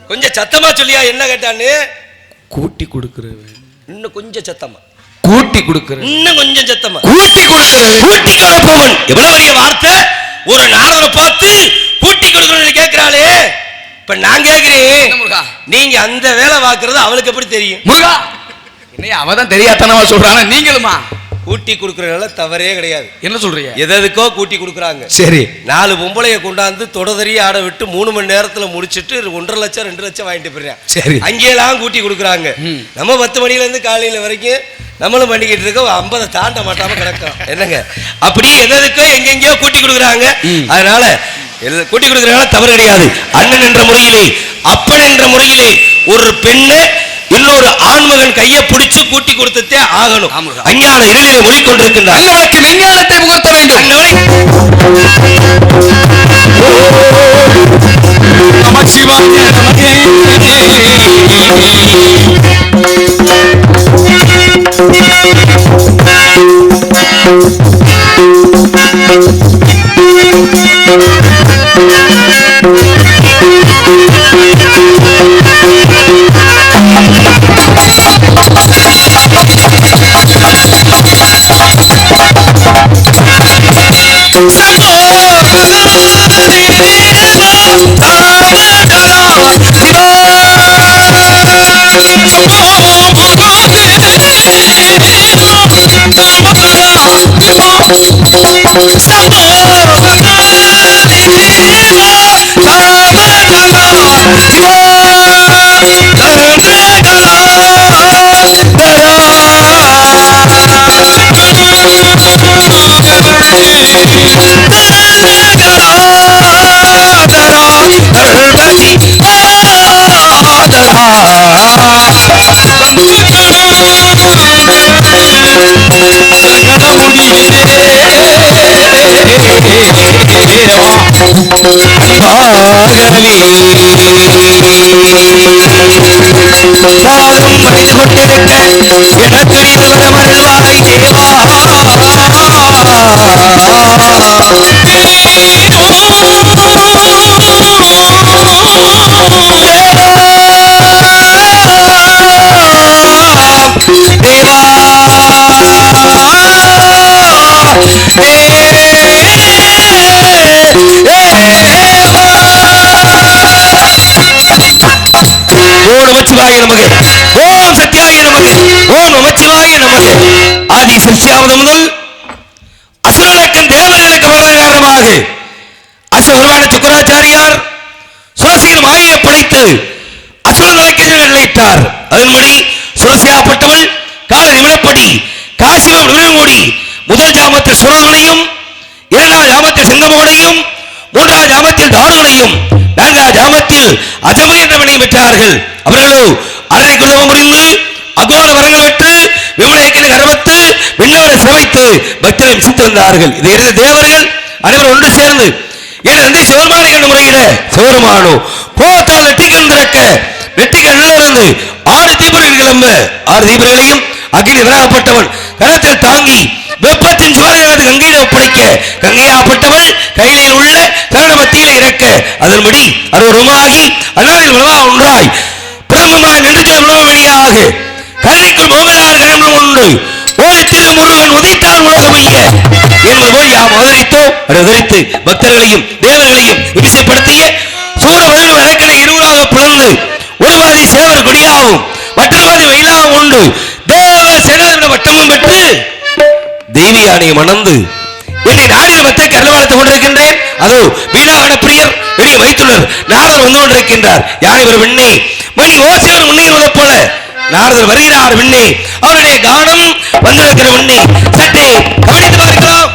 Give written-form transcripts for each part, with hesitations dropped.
கொஞ்சம் சத்தமா சொல்லியா என்ன கேட்டான்னு? கூட்டி கொடுக்கிறவன். இன்னும் கொஞ்சம் சத்தமா. கூட்டி கொடுக்கிறேன். இன்னும் கொஞ்சம் சத்தமா. கூட்டி கொடுக்கிறேன். கூட்டி கொடுப்பவன். எவ்வளவு பெரிய வார்த்தை! ஒரு நாரதரை பார்த்து கூட்டி கொடுக்கணும்னு கேட்கிறாளே. இப்ப நான் கேட்கிறேன், நீங்க அந்த வேலை பார்க்கறது அவளுக்கு எப்படி தெரியும்? முருகா, என்னையா அவதான் தெரியாதனமா சொல்றாங்க. நீங்களுமா? கூட்டி கொடுக்கறதுனால தவறே கிடையாது. என்ன சொல்றீங்க? எதுக்கோ கூட்டி கொடுக்குறாங்க. சரி, 4 பொம்பளைய கொண்டாந்து தொடதறி ஆட விட்டு 3 மணி நேரத்துல முடிச்சிட்டு 1.5 லட்சம் 2 லட்சம் வாங்கிட்டு போயிடுறேன். சரி, அங்கேயெல்லாம் கூட்டி கொடுக்குறாங்க. நம்ம 10 மணில இருந்து காலையில வரைக்கும் நம்மளும் பண்ணிக்கிட்டு இருக்கோம். 50 தாண்ட மாட்டாம கிடக்கும். என்னங்க அப்படி எதுக்கோ எங்கெங்கயோ கூட்டி கொடுக்குறாங்க. அதனால கூட்டி கொடுக்கறதுனால தவறு கிடையாது. அண்ணன் என்ற முறையிலே, அப்பன் என்ற முறையிலே ஒரு பெண்ணை இன்னொரு ஆண்மகன் கையை பிடிச்சு கூட்டி கொடுத்தே ஆகணும். அஞ்ஞான இருளிலே மூடிக்கொண்டிருக்கின்றார். விஞ்ஞானத்தை முகர்த்த வேண்டும். ஓம் நமச்சிவாய நமக, ஓம் சத்யாய நமக, ஓம் நமச்சிவாய நமக. ஆதி சிருஷ்டியாவது முதல் அசுரனுக்கும் தேவர்களுக்கு வர காரணமாக அசுரமான சுக்கராச்சாரியார் சுரசியின் மாயை படைத்து அசுரனுக்கு நிலையிட்டார். அதன்படி சுரசியாப்பட்டவள் கால நிமிடப்படி காசிவம் நிமிடமோடி முதல் ஜாமத்தில் சுரகனையும், 2ஆம் ஜாமத்தில் சிங்கமோடையும், 3ஆம் ஜாமத்தில் தாருகனையும், 4ஆம் ஜாமத்தில் அஜம என்றவனை பெற்றார்கள். அவர்களோ அரை குலவம் முடிந்து அகோர வரங்கள் பெற்று விமலைக்கினை அரவத்து விண்ணவரை சமைத்து பக்தரை விசித்திருந்தார்கள். இதை இருந்த தேவர்கள் அனைவரும் ஒன்று சேர்ந்து என் நன்றி சிவருமானை என்ற முறையிட சிவருமானோ கோத்தால் நெட்டிகள் திறக்க நெட்டிகள் இருந்து 6 தீபர்கள் கிளம்ப 6 தீபர்களையும் அகில் விராகப்பட்டவன் கரத்தில் தாங்கி வெப்பத்தின் ஜுவாலையானது கங்கையில ஒப்படைக்க கங்கையாப்பட்டவள் கையிலையில் உள்ள கரண மத்தியில இறக்க அதன்படி அருவருமாகி அண்ணாவில் உணவா ஒன்றாய் பிரம்மமாய் நின்று உணவழியாக கண்ணைக்குள் மோகனார் கணவன் உண்டு ஓகத்தில் முருகன் உதைத்தால் உலகமைய என்பது போல் யாம் அவதரித்தோம். அவதரித்து பக்தர்களையும் தேவர்களையும் இசைப்படுத்திய சூரவர்கள் வழக்கினை இருவராக பிளந்து ஒருவாதி சேவர் கொடியாவும் மற்றொருவாதி வயலாகவும் உண்டு தேவ சேனாதிபதி வட்டமும் பெற்று தேவி யானையை மணந்து என்னை நாடில் மத்த கருள வளர்த்துக் கொண்டிருக்கின்றேன். அதோ வீணாகன பிரியர் வெளியே வைத்துள்ளர். நாரதர் வந்து கொண்டிருக்கின்றார். யானை ஒரு விண்ணே மணி ஓசியவர் முன்னேறுவதை போல நாரதர் வருகிறார். விண்ணே அவருடைய கானம் வந்திருக்கிற விண்ணே சற்றே கவனித்து பார்க்கலாம்.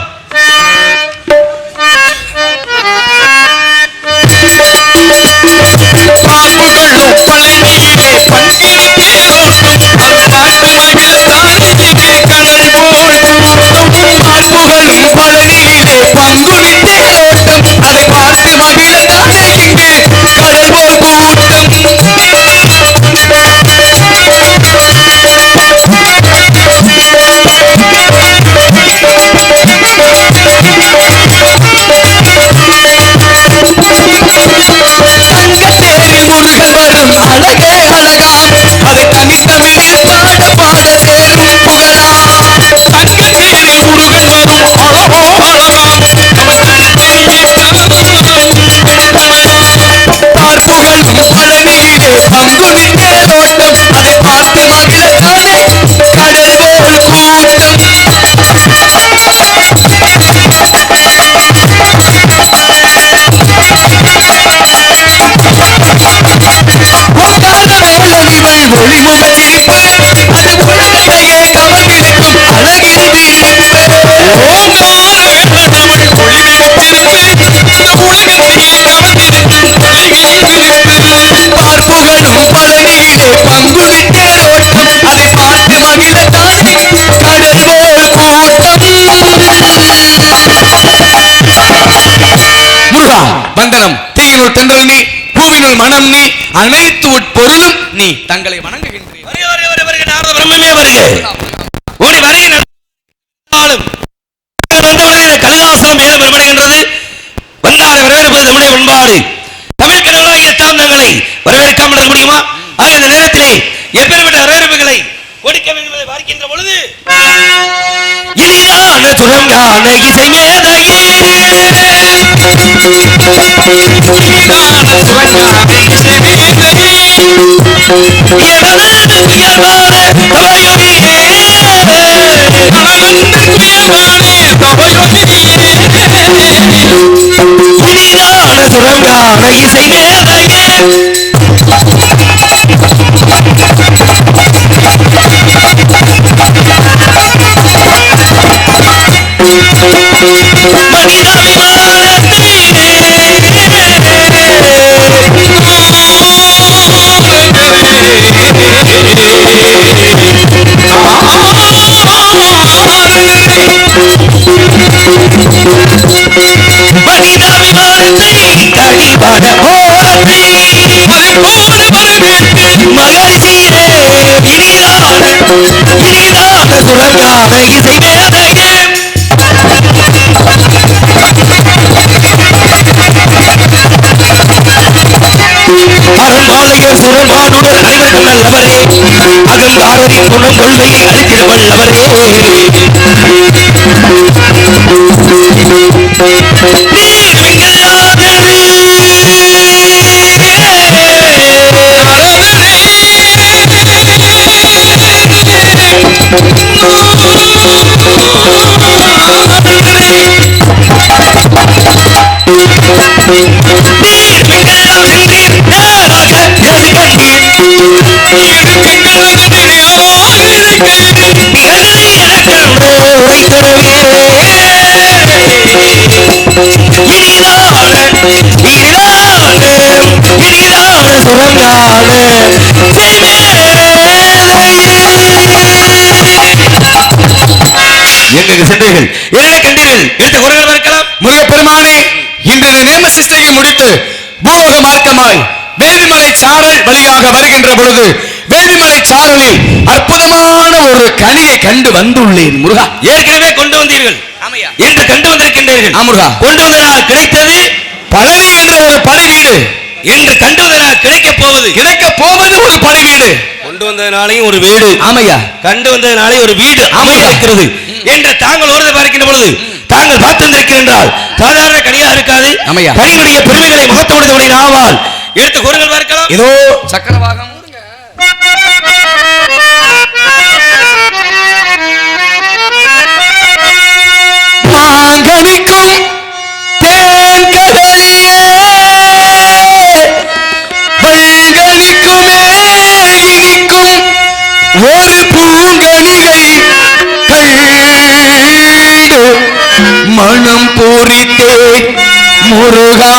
பங்குனி தேரோட்டம் அதை பார்த்து மகிழத்தானே கடல் போல் கூட்டம். ஒளிமுக சிரிப்பு அது உலகத்தையே கவர்ந்திருக்கும் அழகின் வீரிப்பு. ஓங்கார வெள்ளத்தமிழ் ஒளிமிக சிரிப்பு இந்த உலகத்தையே கவர்ந்திருக்கும் அழகின் வீரிப்பு. பார்ப்புகழும் பழனியிலே பங்குனி தேரோட்டம் அதை பார்த்து மகிழத்தானே கடல் போல் கூட்டம். முருகா வந்தனம் தீயினுள் தென்றல் நீ பூவினுள் மனம் நீ அனைத்து உட்பொருளும் நீ தங்களை வணங்குகின்றேன். நாரத பிரம்மே வருக. ஓடி வருகின்ற கலிதாசனம் ஏது பெறப்படுகின்றது. வந்தாரை வரவேற்பது நம்முடைய பண்பாடு. தமிழ் கடவுளாகிய தாந்தங்களை வரவேற்காமல் முடியுமா? ஆக இந்த நேரத்திலே எப்பேற்பட்ட வரவேற்புகளை கொடுக்க வேண்டும் என்பதை பார்க்கின்ற பொழுது இனிதான சுரங்கான இசை மேதையே சுரங்கான இசை மேதையே அரும்பாளையர் சுரம்பானுடன் அனைவர்கள் நல்லவரே அகந்தாரதி குணம் கொள்கையை அளித்திட வல்லவரே எங்கு சென்றீர்கள்? என்ன கண்டீர்கள்? எடுத்த குரல்கள் பார்க்கலாம். முருகப்பெருமானே, இன்று நேம சிஷ்டையை முடித்து பூலோக மார்க்கமாய் வேதிமலை சாரல் வழியாக வருகின்ற பொழுது வேதிமலை சாரலில் அற்புதமான ஒரு கனியை கண்டு வந்துள்ளேன். முருகா, ஏற்கனவே கொண்டு வந்தீர்கள் என்று கண்டு வந்திருக்கின்றீர்கள். முருகா, கொண்டு வந்தனால் கிடைத்தது பழனி என்ற ஒரு படை வீடு என்று கண்டு வந்தனால் கிடைக்க போவது ஒரு படை வீடு. கொண்டு வந்ததனாலையும் ஒரு வீடு. ஆமையா. கண்டு வந்ததனாலே ஒரு வீடு அமைந்திருக்கிறது என்று தாங்கள் ஒருதை பார்க்கின்ற பொழுது தாங்கள் பார்த்திருக்கின்றால் சாதாரண கனியா இருக்காது. கனியுடைய பெருமைகளை முகத்தோடு ஆவால் எடுத்து குரல்கள் பார்க்கலாம். இதோ சக்கரவாகம் மாங்கனிக்கும் தேன்கடலியே வைகனிக்குமே இனிக்கும் ஒரு பூங்கனிகை கண்டு மனம் பூரித்தே முருகா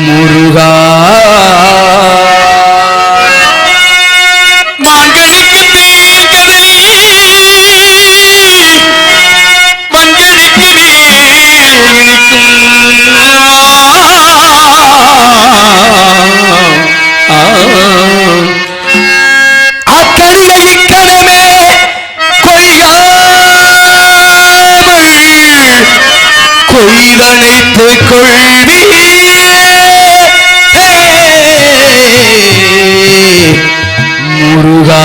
முருகா மாங்கனிக்கும் தேன்கடலியே மஞ்சளிக்கு இனிக்கும் அக்கனியை இக்கணமே கொய்தனைத்து கொள்வி முருகா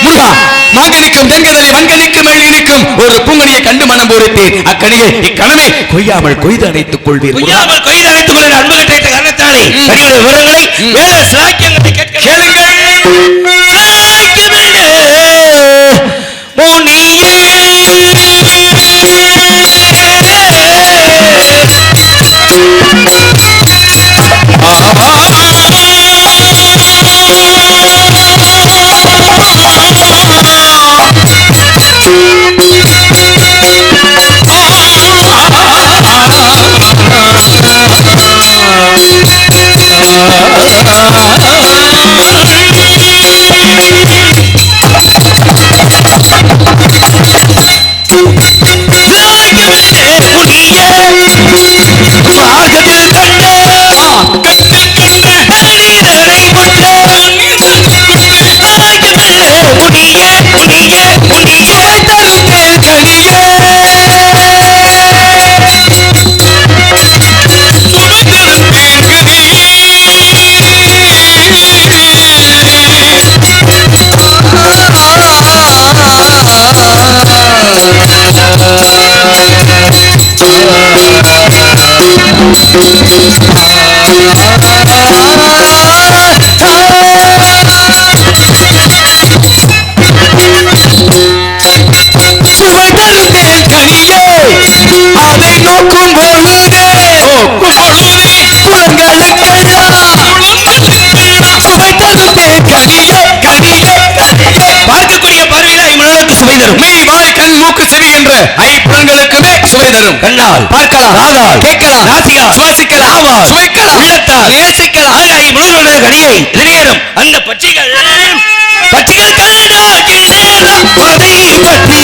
முருகா மாங்கனிக்கும் தென்கதலை வங்கனிக்கும் மெல்லினிக்கும் ஒரு பூங்கனியை கண்டு மனம் மனம் பூரித்தேன் அக்கனியை இக்கணமே கொய்யாமல் கொய்து அணைத்துக் கொள்வீர் கொய்யாமல் கொய்து அணைத்துக் கொள்வீர் அன்பு கட்டளையிட்ட காரணத்தாலே கனியுடைய விவரங்களை வேத சாக்கியங்களை கேளுங்கள் அதை நோக்கும் பொழுதே பார்க்கக்கூடிய பார்வையில ஐமனருக்கு சுவை தரும் மெய் வாய் கண் மூக்கு செவி என்ற ஐம்புலங்களுக்குமே சுவை தரும் கண்ணால் பார்க்கலாம் காதால் கேட்கலாம் நாசியால் சுவாசிக்கலாம் நாவால் சுவைக்கலாம் உள்ளத்தால் நேசிக்கலாம் ஆக ஐமனருடைய கனியை இதனேறும் அந்த பட்சிகள் கண்டால் கிண்ணேறும் மதி பற்றி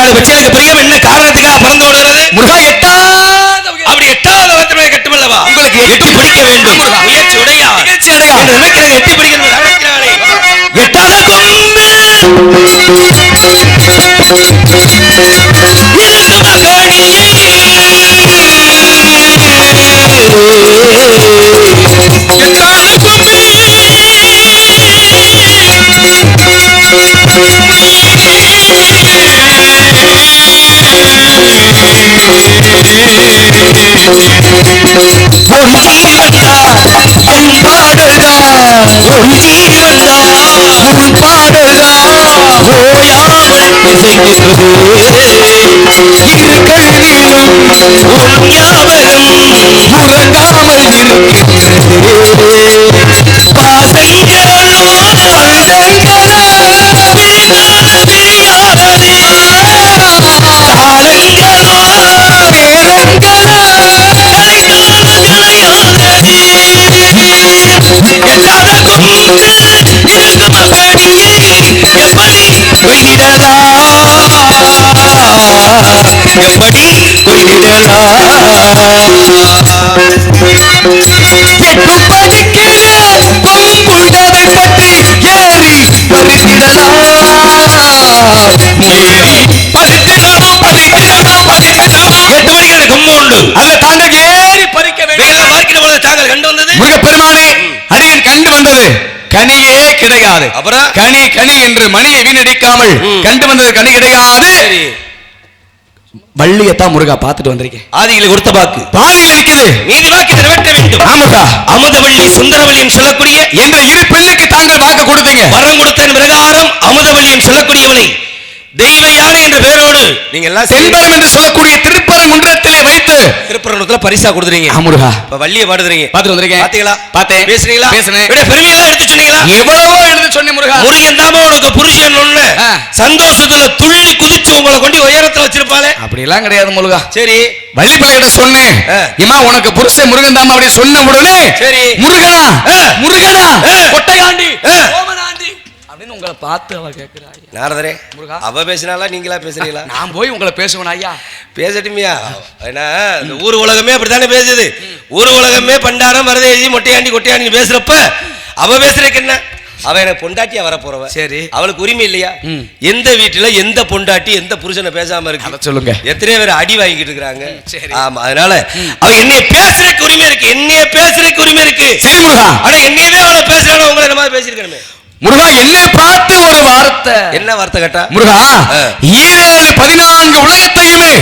பட்சிகளுக்கு பிரியம் என்ன காரணத்துக்காக பிறந்து விடுகிறது முருகா அப்படி எட்டாவது வகுப்பிலே கட்டுமல்லவா உங்களுக்கு எட்டி பிடிக்க வேண்டும் முயற்சி உடையா நிகழ்ச்சி அடையா நினைக்கிறது எட்டி பிடிக்கிறது நடக்கிறாளே எட்டாகும் கனியே கிடையாது அப்புறம் கனி கனி என்று மணியை வீணடிக்காமல் கண்டு வந்தது கனி கிடையாது வள்ளியத்தான் முருகா பார்த்துட்டு வந்திருக்கேன் ஆதியில கொடுத்த வாக்கு பாதியில் இருக்குது நீதி வாக்கு நிறைவேற்ற வேண்டும் ஆமாடா அமுதவள்ளி சுந்தரவள்ளி சொல்லக்கூடிய என்ற இரு பெண்ணுக்கு தாங்கள் வாக்கு கொடுத்தீங்க வரம் கொடுத்த பிரகாரம் அமுதவள்ளி சொல்லக்கூடியவனை தெய்வ யானை என்ற பெயரோடு நீங்க எல்லாம் தென்பரம் என்று சொல்லக்கூடிய திருப்பரங்குன்றத்திலே வைத்து திருப்பரங்குன்றத்துல பரிசா கொடுத்துறீங்க முருகா இப்ப வள்ளிய பாடுறீங்க பாத்து வந்திருக்கேன் பாத்தீங்களா பார்த்தேன் பேசுறீங்களா பேசுனேன் விட பெருமையெல்லாம் எடுத்து சொன்னீங்களா எவ்வளவோ எடுத்து சொன்னேன் முருகா முருகன் தாம உனக்கு புருஷன் ஒண்ணு சந்தோஷத்துல துள்ளி குதிச்சு உங்களை கொண்டு உயரத்துல வச்சிருப்பாளே அப்படி எல்லாம் கிடையாது முருகா சரி வள்ளி பிள்ளைகிட்ட சொன்னேன் இம்மா உனக்கு புருஷன் முருகன் தாமா அப்படி சொன்ன உடனே சரி முருகனா முருகனா கொட்டையாண்டி ஓமனாண்டி அப்படின்னு உங்களை பார்த்து அவ கேட்கிறா. நாரதரே, முருகா. அவ பேசினாலா நீங்களா பேசுறீங்களா? நான் போய் உங்களை பேசுவேன் ஐயா. பேசட்டுமியா? ஏன்னா இந்த ஊர் உலகமே அப்படித்தானே பேசுது. ஊர் உலகமே பண்டாரம் வரதேசி மொட்டையாண்டி கொட்டையாண்டி பேசுறப்ப அவ பேசுறதுக்கு என்ன? அவ எனக்கு பொண்டாட்டியா வர போறவ. சரி, அவளுக்கு உரிமை இல்லையா? எந்த வீட்டுல எந்த பொண்டாட்டி எந்த புருஷனை பேசாம இருக்கு சொல்லுங்க? எத்தனையோ பேர் அடி வாங்கிட்டு இருக்காங்க. ஆமா, அதனால அவ என்னைய பேசுறதுக்கு உரிமை இருக்கு. என்னைய பேசுறதுக்கு உரிமை இருக்கு. சரி முருகா. ஆனா என்னையவே அவளை பேசுறாங்க. உங்களை என்ன மாதிரி பேசிருக்கணுமே. முருகா, என்னை பார்த்து ஒரு வார்த்தை. என்ன வார்த்தை கேட்டா? முருகா, 14 உலகத்தையுமே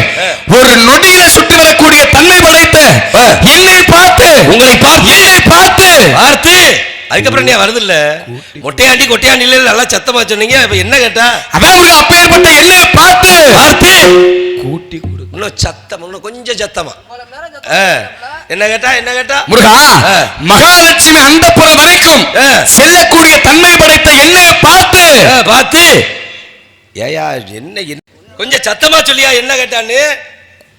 ஒரு நொடியில சுற்றி வரக்கூடிய தன்மை படைத்த என்னை பார்த்து, உங்களை பார்த்து, என்னை பார்த்து பார்த்து அதுக்கப்புறம் நீ வருது இல்ல மொட்டையாண்டி கொட்டையாண்டி நல்லா சத்தமா சொன்னீங்க. இப்ப என்ன கேட்டா? அதான் முருகா, அப்பேற்பட்ட என்னை பார்த்து பார்த்து கூட்டி கொடு. இன்னும் சத்தம், இன்னும் கொஞ்சம் சத்தமா. என்ன கேட்டா? என்ன கேட்டா? முருகா, மகாலட்சுமி அந்தப்புறம் வரைக்கும் செல்லக்கூடிய தன்மை படைத்த என்னை பார்த்து பார்த்து ஏயா என்ன கொஞ்சம் சத்தமா சொல்லியா? என்ன கேட்டான்னு?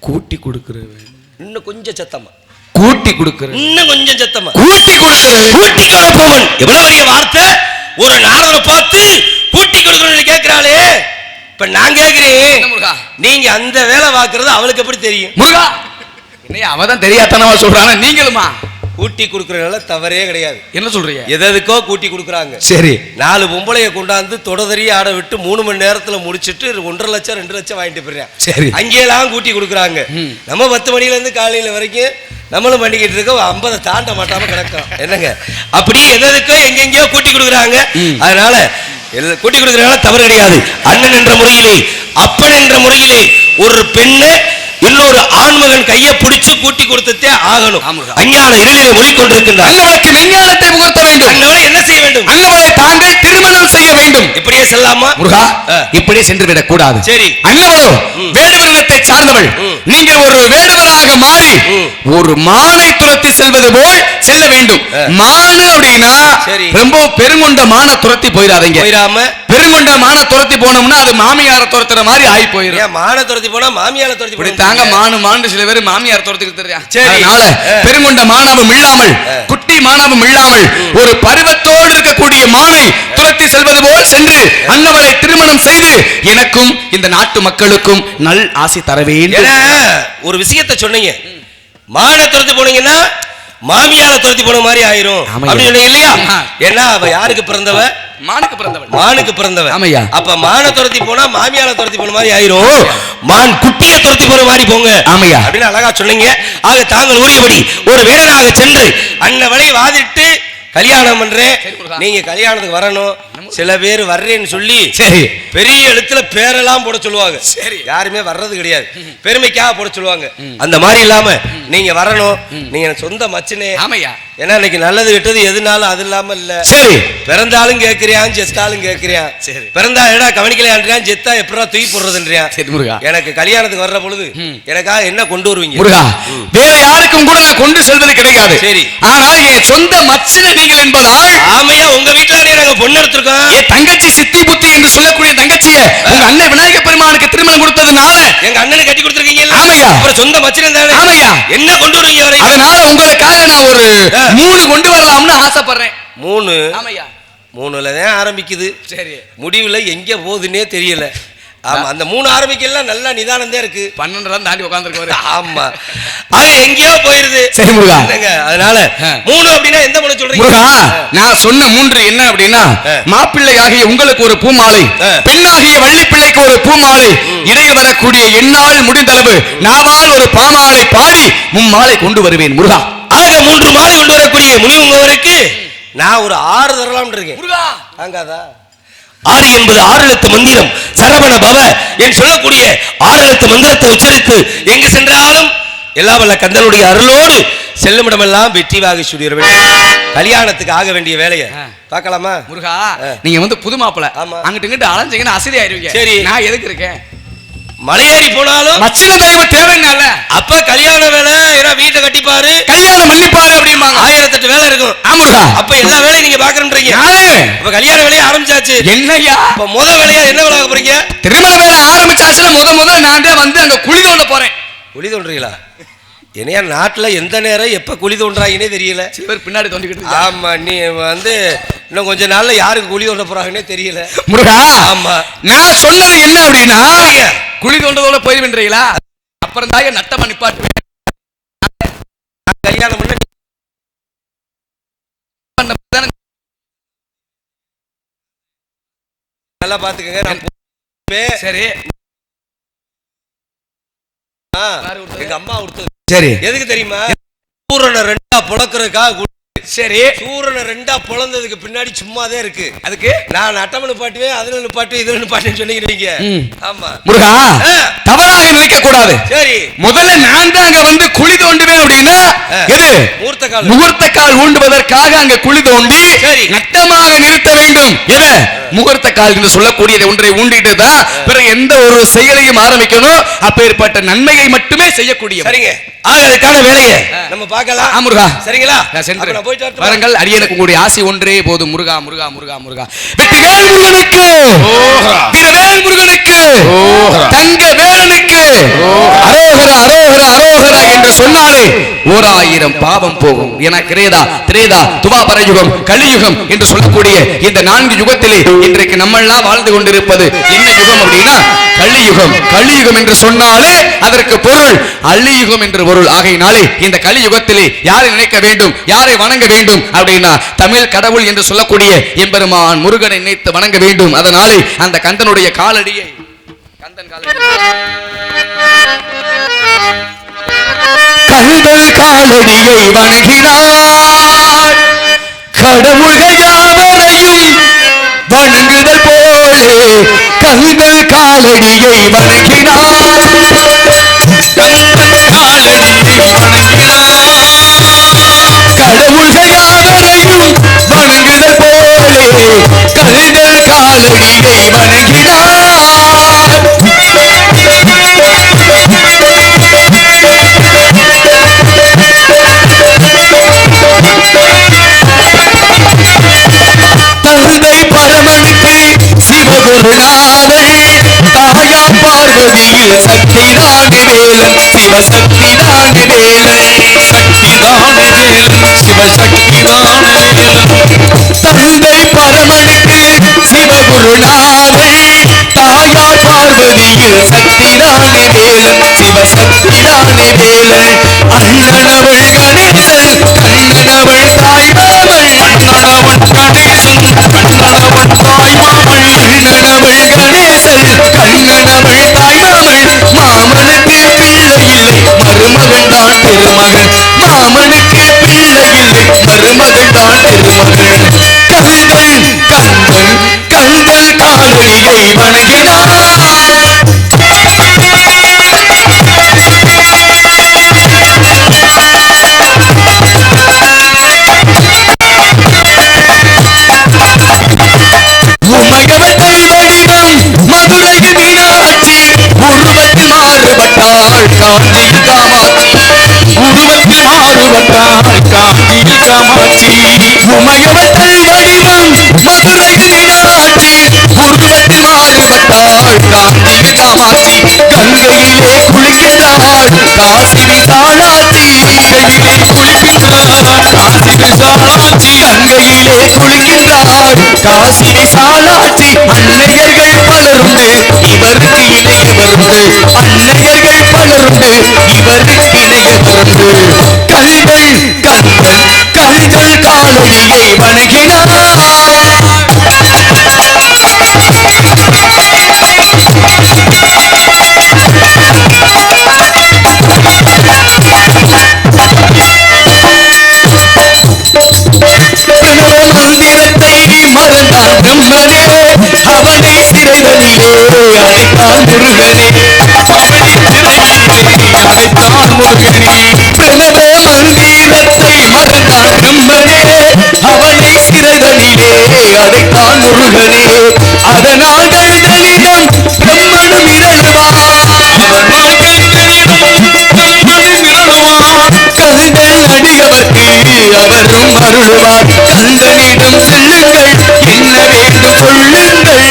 கூட்டி கொடுக்குறேன். இன்னும் கொஞ்சம் சத்தமா. கூட்டி கொடுக்குறேன். இன்னும் கொஞ்சம் சத்தமா. கூட்டி கொடுக்குறேன். கூட்டி கொடுப்பவன். எவ்வளவு பெரிய வார்த்தை! ஒரு நாரதரை பார்த்து கூட்டி கொடுக்குறேன்னு கேட்கிறாளே. இப்ப நான் கேட்கிறேன், நீங்க அந்த வேலை பார்க்கறது அவளுக்கு எப்படி தெரியும்? முருகா, என்னையா அவதான் தெரியாதனவா சொல்றாங்க. நீங்களுமா கூட்டி கொடுக்கறதுனால தவறே கிடையாது. என்ன சொல்றீங்க? எதுக்கோ கூட்டி கொடுக்குறாங்க. சரி, 4 பொம்பளைய கொண்டாந்து தொடதறிய ஆட விட்டு 3 மணி நேரத்துல முடிச்சிட்டு 1.5 லட்சம் 2 லட்சம் வாங்கிட்டு போயிடுறேன். சரி, அங்கேயெல்லாம் கூட்டி கொடுக்குறாங்க. நம்ம 10 மணில இருந்து காலையில வரைக்கும் நம்மளும் பண்ணிக்கிட்டு இருக்கோம். 50 தாண்ட மாட்டாம கிடக்கும். என்னங்க அப்படி எதுக்கோ எங்கெங்கயோ கூட்டி கொடுக்குறாங்க. அதனால கூட்டி கொடுக்கறதுனால தவறு கிடையாது. அண்ணன் என்ற முறையிலே, அப்பன் என்ற முறையிலே ஒரு பெண்ணை இன்னொரு ஆண்மகன் கையை பிடிச்சு கூட்டி கொடுத்தே ஆகணும். அஞ்ஞான இருளிலே மூழ்கிக்கொண்டிருக்கின்றார். அன்னவளுக்கு விஞ்ஞானத்தை புகட்ட வேண்டும். அன்னவளை என்ன செய்ய வேண்டும்? அன்னவளை தாங்கள் திருமணம் செய்ய வேண்டும். இப்படியே செல்லாமா? முருகா, இப்படியே சென்று விடக் கூடாது. சரி, அன்னவளோ வேடுவரிடத்தை சார்ந்தவள். நீங்கள் ஒரு வேடுவராக மாறி ஒரு மானை துரத்தி செல்வது போல் செல்ல வேண்டும். மானு அப்படின்னா ரொம்ப பெருங்கொண்ட மான துரத்தி போயிடாதீங்க. போயிடாம பெருங்கொண்ட மான துரத்தி போனோம்னா அது மாமியார துரத்துற மாதிரி ஆகி போயிடும். மான துரத்தி போனா மாமியார துரத்தி போயிடும். தாங்க மானு சில பேர் மாமியார் துரத்துக்கு தெரியா. அதனால பெருங்கொண்ட மானவம் இல்லாமல், குட்டி மானவம் இல்லாமல் ஒரு பருவத்தோடு இருக்கக்கூடிய மானை துரத்தி செல்வது போல் சென்று அன்னவளை திருமணம் செய்து எனக்கும் இந்த நாட்டு மக்களுக்கும் நல் ஆசை தர வேண்டும். ஒரு விஷயத்தை சொன்னீங்க. மான துரத்தி போனீங்கன்னா மாமியார துரத்தி போன மாதிரி ஆயிரும் அப்படின்னு சொன்னீங்க இல்லையா? ஏன்னா அவ யாருக்கு பிறந்தவ? மானுக்கு பிறந்தவன். மானுக்கு பிறந்தவன். ஆமையா. அப்ப மான துரத்தி போனா மாமியார துரத்தி போன மாதிரி ஆயிரும். மான் குட்டியை துரத்தி போன மாதிரி போங்க. ஆமையா அப்படின்னு அழகா சொன்னீங்க. ஆக தாங்கள் உரியபடி ஒரு வீரனாக சென்று அன்னவளை வாதிட்டு கல்யாணம் பண்றேன். நீங்க கல்யாணத்துக்கு வரணும். சில பேர் வர்றேன்னு சொல்லி சரி பெரிய எழுத்துல பேரெல்லாம் போட சொல்லுவாங்க. சரி, யாருமே வர்றது கிடையாது. பெருமைக்காக போட சொல்லுவாங்க. அந்த மாதிரி இல்லாம நீங்க வரணும். நீங்க சொந்த மச்சனே. ஆமையா. ஏன்னா இன்னைக்கு நல்லது கெட்டது எதுனாலும் அது இல்லாம இல்ல. சரி, பிறந்தாலும் கேட்கிறியான், செத்தாலும் கேட்கிறியான். சரி, பிறந்தா ஏடா கவனிக்கலையான்றியான், செத்தா எப்படா தூக்கி போடுறதுன்றியான். சரி முருகா, எனக்கு கல்யாணத்துக்கு வர்ற பொழுது எனக்காக என்ன கொண்டு வருவீங்க? முருகா, வேற யாருக்கும் கூட நான் கொண்டு செல்வது கிடையாது. சரி, ஆனால் என் சொந்த மச்சன நீங்கள் என்பதால். ஆமையா, உங்க வீட்டுல நாங்க பொண்ணு எடுத்திருக்கோம். என் தங்கச்சி சித்தி புத்தி என்று சொல்லக்கூடிய தங்கச்சியை உங்க அண்ணன் விநாயக பெருமானுக்கு திருமணம் கொடுத்ததுனால எங்க அண்ணனுக்கு கட்டி கொடுத்திருக்கீங்க. ஆமையா, அப்புறம் சொந்த மச்சனம் தானே. ஆமையா, என்ன கொண்டு வருவீங்க? அதனால உங்களுக்காக நான் ஒரு 3 கொண்டு வரலாம்னு ஆசைப்படுறேன். 3? ஆமையா, 3ல தான் ஆரம்பிக்குது. சரி, முடிவுல எங்க போகுதுன்னே தெரியல. ஆமா, அந்த 3 ஆரம்பிக்கலாம் நல்லா நிதானம் தான் இருக்கு. 12 தாண்டி உட்கார்ந்துருக்காரு. ஆமா, அது எங்கேயோ போயிருது. சரி முருகா, அதனால 3 அப்படின்னா எந்த பொண்ணு சொல்றீங்க? முருகா, நான் சொன்ன 3 என்ன அப்படின்னா, மாப்பிள்ளையாகிய உங்களுக்கு ஒரு பூமாலை, பெண்ணாகிய வள்ளிப்பிள்ளைக்கு ஒரு பூமாலை, இடையில் வரக்கூடிய என்னால் முடிந்தளவு நாவால் ஒரு பாமாலை பாடி 3 மாலை கொண்டு வருவேன். முருகா, ஆக 3 மாலை கொண்டு வரக்கூடிய முனிவங்களுக்கு நான் ஒரு 6 தரலாம் இருக்கேன். முருகா, தாங்காதா? 6 என்பது 6 எழுத்து மந்திரம். சரவண பவ என்று சொல்லக்கூடிய 6 எழுத்து மந்திரத்தை உச்சரித்து எங்கு சென்றாலும் எல்லா வல்ல கந்தனுடைய அருளோடு செல்லுமிடமெல்லாம் வெற்றி வாகை சுடிய வேண்டும். கல்யாணத்துக்கு ஆக வேண்டிய வேலையை பார்க்கலாமா? முருகா, நீங்க புது மாப்பிள்ளை அங்கிட்டு இங்கிட்டு அலைஞ்சீங்கன்னா அசதி ஆயிருவீங்க. சரி, நான் எதுக்கு இருக்கேன்? மலையேறி போனாலும் மச்சின தெய்வம் தேவைன்னால அப்ப கல்யாண வேலை ஏன்னா வீட்டை கட்டிப்பாரு, கல்யாணம் பண்ணிப்பாரு அப்படிம்பாங்க. 1008 வேலை இருக்கும். ஆமுருகா, அப்ப எல்லா வேலையும் நீங்க பாக்குறீங்க. அப்ப கல்யாண வேலையை ஆரம்பிச்சாச்சு. என்னையா இப்ப முத வேலையா என்ன வேலை ஆக போறீங்க? திருமண வேலை ஆரம்பிச்சாச்சுல முத நான் வந்து அங்க குழி தோண்ட போறேன். குழி தோன்றீங்களா? என்னையா நாட்டுல எந்த நேரம் எப்ப குழி தோன்றாங்கன்னே தெரியல. சில பேர் பின்னாடி தோண்டிக்கிட்டு. ஆமா, நீ வந்து இன்னும் கொஞ்ச நாள்ல யாருக்கு குழி தோண்ட போறாங்கன்னே தெரியல. முருகா, ஆமா, நான் சொன்னது என்ன அப்படின்னா, குழி தோண்டதோட போயிருவீங்களா? அப்புறம் தாங்க நட்டமா நிப்பாட்டு. கல்யாணம் பண்ண நல்லா பாத்துக்கங்க. நான் சரி, எங்க அம்மா கொடுத்தது. சரி, எதுக்கு தெரியுமா? சூரனை ரெண்டா புழக்கிறதுக்காக. சரி, சூரனை ரெண்டா புலந்ததுக்கு பின்னாடி சும்மாதே இருக்கு. அதுக்கு நான் நட்டமனு பாட்டுவேன், அதுல நிப்பாட்டு இதுல நிப்பாட்டுன்னு சொன்னீங்க. ஆமா முருகா, தவறாக நினைக்க கூடாது. சரி, முதல்ல நான் தான் அங்க வந்து குழி தோண்டுவேன் அப்படின்னா, எது முகூர்த்த கால் ஊண்டுவதற்காக அங்க குழி தோண்டி நட்டமாக நிறுத்த வேண்டும். எது முகூர்த்த கால் என்று சொல்லக்கூடியதை ஒன்றை ஊண்டிட்டு தான் பிறகு எந்த ஒரு செயலையும் ஆரம்பிக்கணும். அப்பேற்பட்ட நன்மையை மட்டுமே செய்யக்கூடிய. சரிங்க, அதுக்கான வேலையை நம்ம பார்க்கலாம். முருகா, சரிங்களா? சென்று வாருங்கள். அடியனுக்கு உங்களுடைய ஆசை ஒன்றே போதும். முருகா முருகா முருகா முருகா, வெற்றிவேல் முருகனுக்கு, வீரவேல் முருகனுக்கு, தங்க வேலனுக்கு அரோகரா அரோகரா அரோகரா என்று சொன்னாலே 1000 பாவம் போகும். என கிரேதா திரேதா துவாபர யுகம் கலியுகம் என்று சொல்லக்கூடிய இந்த 4 யுகத்திலே இன்றைக்கு நம்மெல்லாம் வாழ்ந்து கொண்டிருப்பது என்ன யுகம் அப்படின்னா கலியுகம். கலியுகம் என்று சொன்னாலே அதற்கு பொருள் அள்ளியுகம் என்று பொருள். ஆகையினாலே இந்த கலியுகத்திலே யாரை நினைக்க வேண்டும், யாரை வணங்க வேண்டும் அப்படின்னா தமிழ் கடவுள் என்று சொல்லக்கூடிய எம்பெருமான் முருகனை நினைத்து வணங்க வேண்டும். அதனாலே அந்த கந்தனுடைய காலடியை கந்தன் காலடியை வணங்கினார். கடவுள்கள் யாவரையும் வணங்குதல் போலே கந்தன் காலடியை வணங்கினார். கடவுள்கள் யாவரையும் வணங்குதல் போலே கந்தன் காலடியை வணங்கினார். தந்தை பரமனுக்கு சிவகுருநாதன், தாயார் பார்வதியில் சக்திதானே வேலன், சிவசக்திதானே வேலன், சக்திதானே வேலன், சிவசக்திதானே வேலன். தந்தை பரமனுக்கு சிவகுருநாதன், தாயார் பார்வதியில் சக்திதானே வேலன், சிவசக்திதானே வேலன். அண்ணனவள் கணேசன், கண்ணனவள் தாய்மாமன், அண்ணனவன் கணேசன், கண்ணனவன் தாய்மாமன், அண்ணனவள் கணேசன், கண்ணனவள் தாய்மாமன். மாமனுக்கு பிள்ளை இல்லை, மருமகன் தான் திருமகன். மாமனுக்கு பிள்ளை இல்லை, மருமகன் தான் திருமகன். கந்தன் கந்தன் கந்தன் காலடியை வணங்கினார். உமையவர்கள் வடிவம் மதுரையில் மீனாட்சி, உருவத்தில் மாறுபட்டாள் காஞ்சியில் காமாட்சி, உருவத்தில் மாறுபட்டாள் காஞ்சியில் காமாட்சி. உமையவர்கள் வடிவம் மதுரையில் மீனாட்சி, உருவத்தில் மாறுபட்டாள் காஞ்சியில் காமாட்சி. கங்கையிலே குளிக்கின்றாள் காசி விசாலாட்சி, கங்கையிலே குளிக்கின்றாள் காசி விசாலாட்சி, கங்கையிலே குளிக்கின்றாள் காசி விசாலாட்சி. அன்னையர்கள் பலருண்டு இவருக்கு இணையவருண்டு, அன்னையர்கள் பலருண்டு இவருக்கு இணையவருண்டு. கந்தன் கந்தன் கந்தன் காலடியை வணங்கினார். மந்திரத்தை மறந்தான் பிரம்மனே, அவனை சிறைதலிலே அழைத்தான் முருகனே, அவனை சிறையிலே அழைத்தான் முருகனே. பிரணவ மந்திரத்தை மறந்தான் பிரம்மனே, அவனை சிறைதலிலே அழைத்தான் முருகனே. அதனால் கண்டனிடம் பிரம்மனும் இரழுவான், அதனால் கண்டனிடம் பிரம்மனும் இரழுவான். கந்தன் அடியவர்க்கு அவரும் அருள்வார். கந்தனிடம் செல்லுங்கள், என்ன வேண்டும் சொல்லுங்கள்.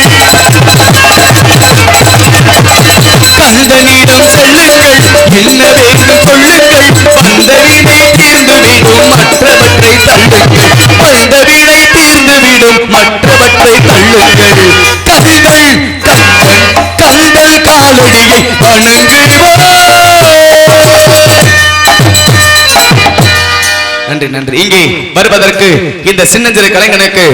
கந்தனிடம் செல்லுங்கள், என்ன வேண்டும் சொல்லுங்கள். மற்றவற்றை தள்ளுங்கள் வந்த வீணை தீர்ந்துவிடும் மற்றவற்றை தள்ளுங்கள் கவிகள் கந்தன் காலடியை நன்றி நன்றி. இங்கே வருவதற்கு இந்த சின்னஞ்சிறு கலைஞனுக்கு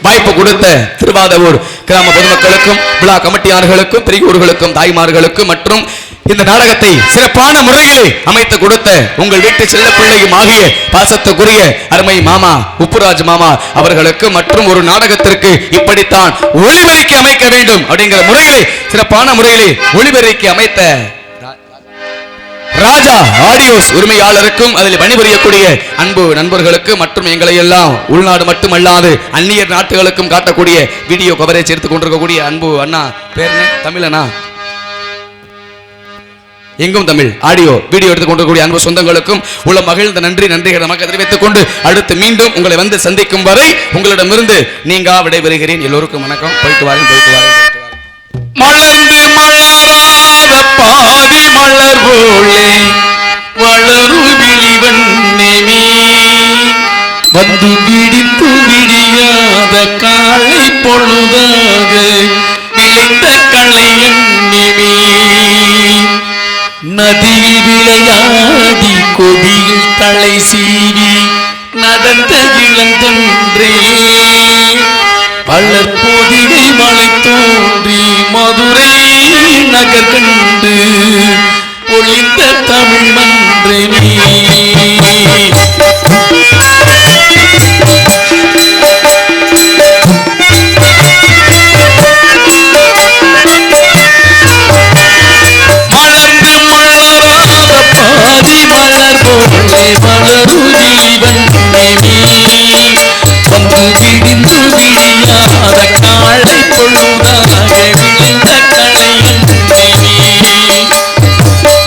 வாய்ப்பு கொடுத்த திருவாதவூர் கிராம பொதுமக்களுக்கும் விழா கமிட்டியாளர்களுக்கும் பெரியோர்களுக்கும் தாய்மார்களுக்கும் மற்றும் இந்த நாடகத்தை சிறப்பான முறையிலே அமைத்து கொடுத்த உங்கள் வீட்டு செல்ல பிள்ளையும் ஆகிய பாசத்துக்குரிய அருமை மாமா உப்புராஜ் மாமா அவர்களுக்கு மற்றும் ஒரு நாடகத்திற்கு இப்படித்தான் ஒளிபெருக்கி அமைக்க வேண்டும் அப்படிங்கிற முறையிலே சிறப்பான முறையிலே ஒளிபெருக்கி அமைத்த ராஜா ஆடியோஸ் உரிமையாளருக்கும் அதில் பணிபுரியக்கூடிய அன்பு நண்பர்களுக்கு மற்றும் எங்களை எல்லாம் உள்நாடு மட்டுமல்லாது அந்நியர் நாட்டுகளுக்கும் காட்டக்கூடிய வீடியோ கவரேஜ் எடுத்துக் கொண்டிருக்கக்கூடிய அன்பு அண்ணா பேர் தமிழ் அண்ணா எங்கும் தமிழ் ஆடியோ வீடியோ எடுத்துக் கொண்டிருக்கக்கூடிய அன்பு சொந்தங்களுக்கும் உள்ள மகிழ்ந்த நன்றிகளை நமக்கு தெரிவித்துக் கொண்டு அடுத்து மீண்டும் உங்களை வந்து சந்திக்கும் வரை உங்களிடமிருந்து நீங்க விடைபெறுகிறேன். எல்லோருக்கும் வணக்கம். போயிட்டு வாரேன். மலர்ந்து மலராத பாதி மலர் போலே வளரும் விழிவண்ணமே வந்து விடித்து விடியாத காலை பொழுதாக விளைந்த களையண்ணமே நதியில் விளையாடி கொடியில் தலை சீவி நடந்த இளந்தொன்றே பள்ளப்போதிகை மலை தோன்றி மதுரை நகர் கண்டு ஒளிந்த தமிழ் மன்றமே மலர்ந்து மலராத பாதி மலர் போலே மலரு ஜீவன் வந்து விடிந்து விடியாத காலை பொழுதாக விளைந்த களையண்ணமே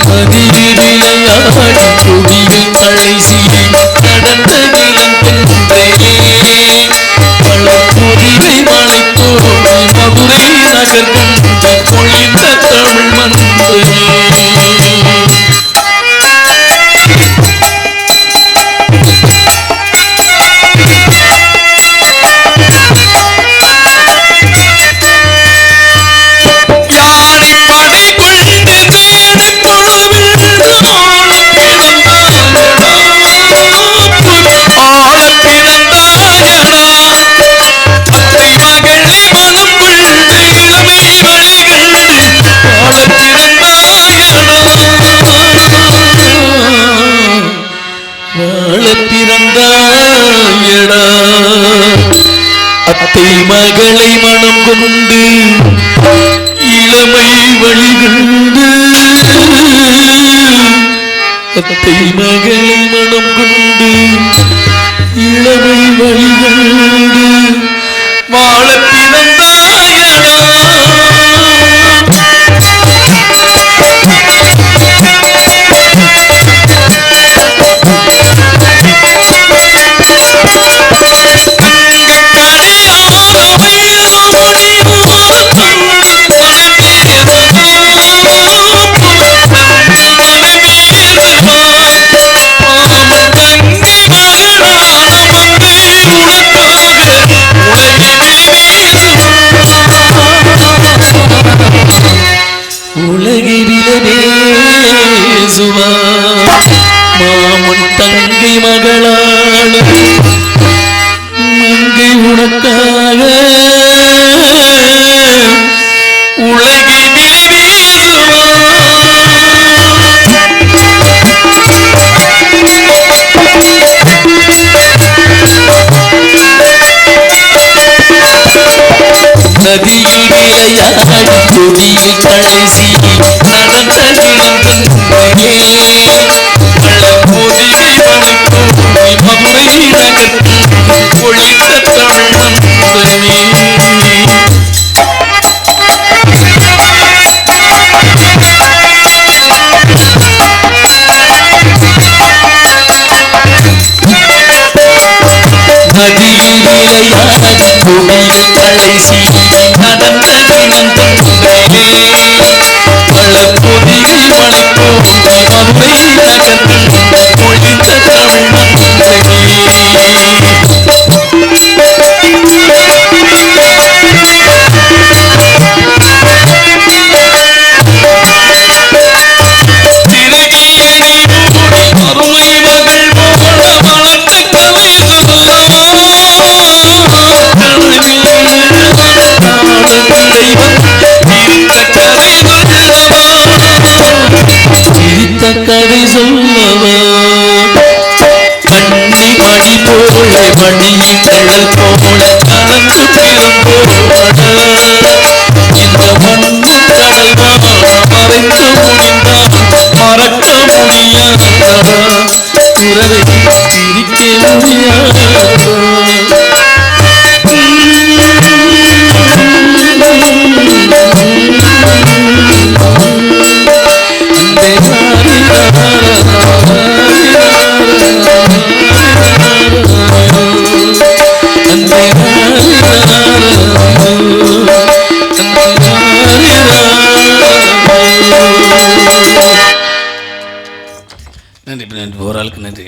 மதியில் விளையாடி கொடியில் தலை சீவி நடந்த இளந்தொன்றே பழப்பொதிகை மலை தோன்றி மதுரை நகர் கண்டு பொழிந்த தமிழ் மன்றமே அத்தை மகளை மனம் கொண்டு இளமை வழிகண்டு அத்தை மகளை மனம் கொண்டு இளமை வழிகண்டு வாழ பிறந்தாயடா மாமன் தங்கை மகளான மங்கை உனக்காக உலகை நதியில் விளையாடி கொடியில் கடைசி நடந்த இளந்தொன்றே பள்ளப்போதிகை மலை தோன்றி மதுரை நகர் பொழிந்த தமிழ் மன்றமே நதியில் விளையாடி கொடியில் கடைசி நடந்த இளந்தொன்றே பள்ளப்போதிகை மலை தோன்றி மதுரை நகர் பொழிந்த தமிழ் மன்றமே மணியின் நிழல் போல கலந்து பிறந்தோட இந்த மண்ணின் கடல்தான் மறைத்து முடிந்தால் மறக்க முடியாதா உறவை பிரிக்க முடியாதா நன்றி நன்றி ஒரு ஆளுக்கு நன்றி